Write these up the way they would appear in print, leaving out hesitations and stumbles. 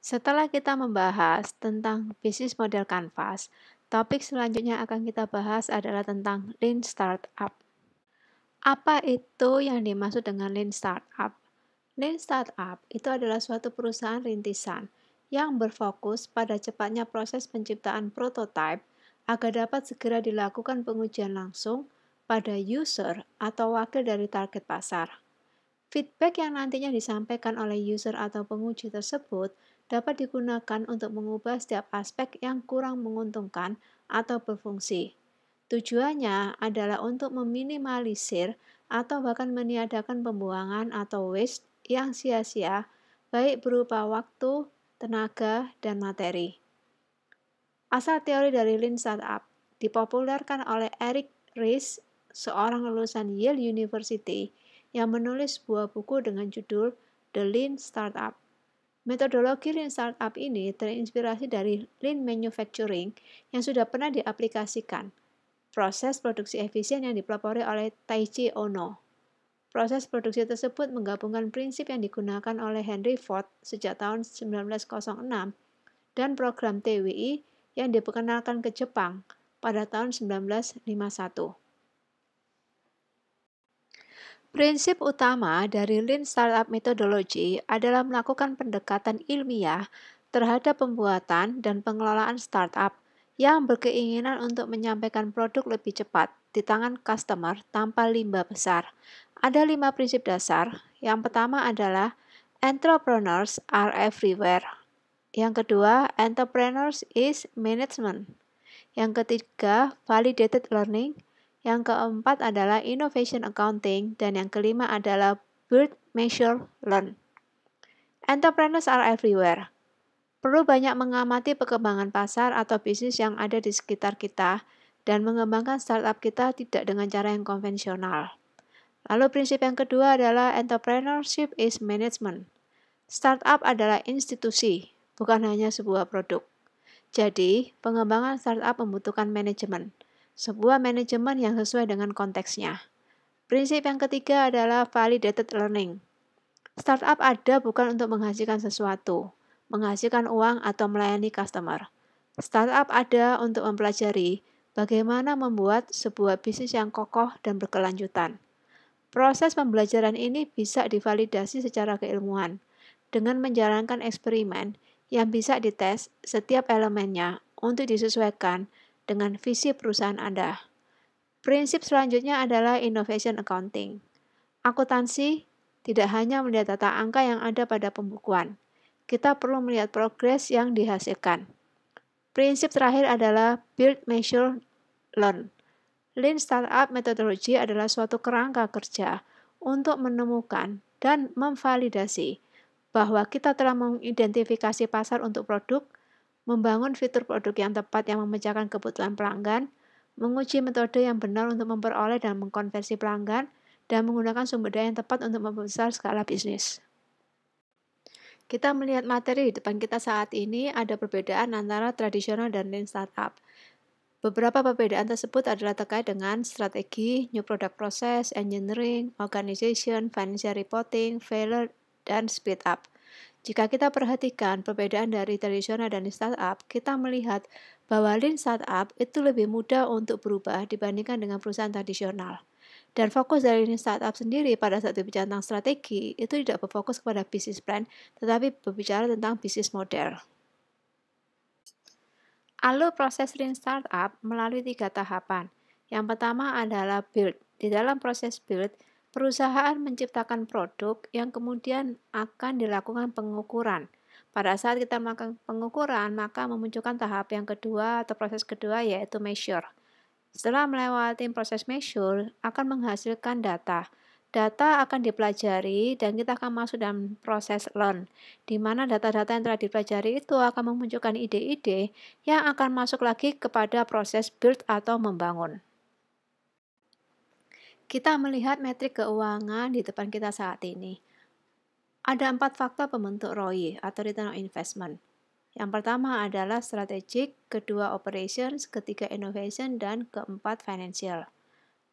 Setelah kita membahas tentang bisnis model kanvas, topik selanjutnya akan kita bahas adalah tentang Lean Startup. Apa itu yang dimaksud dengan Lean Startup? Lean Startup itu adalah suatu perusahaan rintisan yang berfokus pada cepatnya proses penciptaan prototipe agar dapat segera dilakukan pengujian langsung pada user atau wakil dari target pasar. Feedback yang nantinya disampaikan oleh user atau penguji tersebut dapat digunakan untuk mengubah setiap aspek yang kurang menguntungkan atau berfungsi. Tujuannya adalah untuk meminimalisir atau bahkan meniadakan pembuangan atau waste yang sia-sia, baik berupa waktu, tenaga, dan materi. Asal teori dari Lean Startup dipopulerkan oleh Eric Ries, seorang lulusan Yale University yang menulis sebuah buku dengan judul The Lean Startup. Metodologi Lean Startup ini terinspirasi dari Lean Manufacturing yang sudah pernah diaplikasikan, proses produksi efisien yang dipelopori oleh Taiichi Ohno. Proses produksi tersebut menggabungkan prinsip yang digunakan oleh Henry Ford sejak tahun 1906 dan program TWI yang diperkenalkan ke Jepang pada tahun 1951. Prinsip utama dari Lean Startup Methodology adalah melakukan pendekatan ilmiah terhadap pembuatan dan pengelolaan startup yang berkeinginan untuk menyampaikan produk lebih cepat di tangan customer tanpa limbah besar. Ada 5 prinsip dasar. Yang pertama adalah entrepreneurs are everywhere. Yang kedua, entrepreneurs is management. Yang ketiga, validated learning. Yang keempat adalah innovation accounting. Dan yang kelima adalah build, measure, learn. Entrepreneurs are everywhere. Perlu banyak mengamati perkembangan pasar atau bisnis yang ada di sekitar kita dan mengembangkan startup kita tidak dengan cara yang konvensional. Lalu prinsip yang kedua adalah entrepreneurship is management. Startup adalah institusi, bukan hanya sebuah produk. Jadi, pengembangan startup membutuhkan manajemen, sebuah manajemen yang sesuai dengan konteksnya. Prinsip yang ketiga adalah validated learning. Startup ada bukan untuk menghasilkan sesuatu, menghasilkan uang atau melayani customer. Startup ada untuk mempelajari bagaimana membuat sebuah bisnis yang kokoh dan berkelanjutan. Proses pembelajaran ini bisa divalidasi secara keilmuan dengan menjalankan eksperimen yang bisa dites setiap elemennya untuk disesuaikan dengan visi perusahaan Anda. Prinsip selanjutnya adalah innovation accounting. Akuntansi tidak hanya melihat data angka yang ada pada pembukuan. Kita perlu melihat progres yang dihasilkan. Prinsip terakhir adalah build, measure, learn. Lean Startup Methodology adalah suatu kerangka kerja untuk menemukan dan memvalidasi bahwa kita telah mengidentifikasi pasar untuk produk, membangun fitur produk yang tepat yang memecahkan kebutuhan pelanggan, menguji metode yang benar untuk memperoleh dan mengkonversi pelanggan, dan menggunakan sumber daya yang tepat untuk membesar skala bisnis. Kita melihat materi di depan kita saat ini ada perbedaan antara tradisional dan Lean Startup. Beberapa perbedaan tersebut adalah terkait dengan strategi, new product process, engineering, organization, financial reporting, failure, dan speed up. Jika kita perhatikan perbedaan dari tradisional dan startup, kita melihat bahwa Lean Startup itu lebih mudah untuk berubah dibandingkan dengan perusahaan tradisional. Dan fokus dari Lean Startup sendiri pada saat berbicara tentang strategi, itu tidak berfokus kepada bisnis plan, tetapi berbicara tentang bisnis model. Alur proses Lean Startup melalui 3 tahapan. Yang pertama adalah build. Di dalam proses build, perusahaan menciptakan produk yang kemudian akan dilakukan pengukuran. Pada saat kita melakukan pengukuran, maka memunculkan tahap yang kedua atau proses kedua yaitu measure. Setelah melewati proses measure, akan menghasilkan data. Data akan dipelajari dan kita akan masuk dalam proses learn, di mana data-data yang telah dipelajari itu akan memunculkan ide-ide yang akan masuk lagi kepada proses build atau membangun. Kita melihat metrik keuangan di depan kita saat ini. Ada 4 faktor pembentuk ROI atau Return on Investment. Yang pertama adalah strategic, kedua operations, ketiga innovation, dan keempat financial.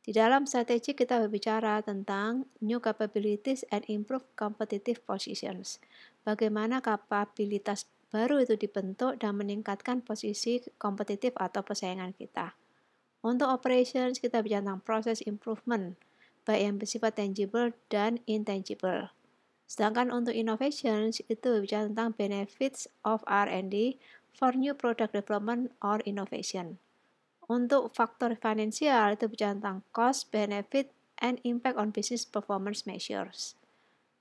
Di dalam strategi kita berbicara tentang new capabilities and improve competitive positions. bagaimana kapabilitas baru itu dibentuk dan meningkatkan posisi kompetitif atau persaingan kita. Untuk operations, kita bicara tentang proses improvement, baik yang bersifat tangible dan intangible. Sedangkan untuk innovations, itu bicara tentang benefits of R&D for new product development or innovation. Untuk faktor finansial, itu bicara tentang cost, benefit, and impact on business performance measures.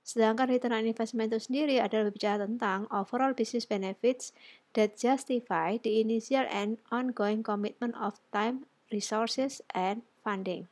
Sedangkan return on investment itu sendiri adalah berbicara tentang overall business benefits that justify the initial and ongoing commitment of time, resources, and funding.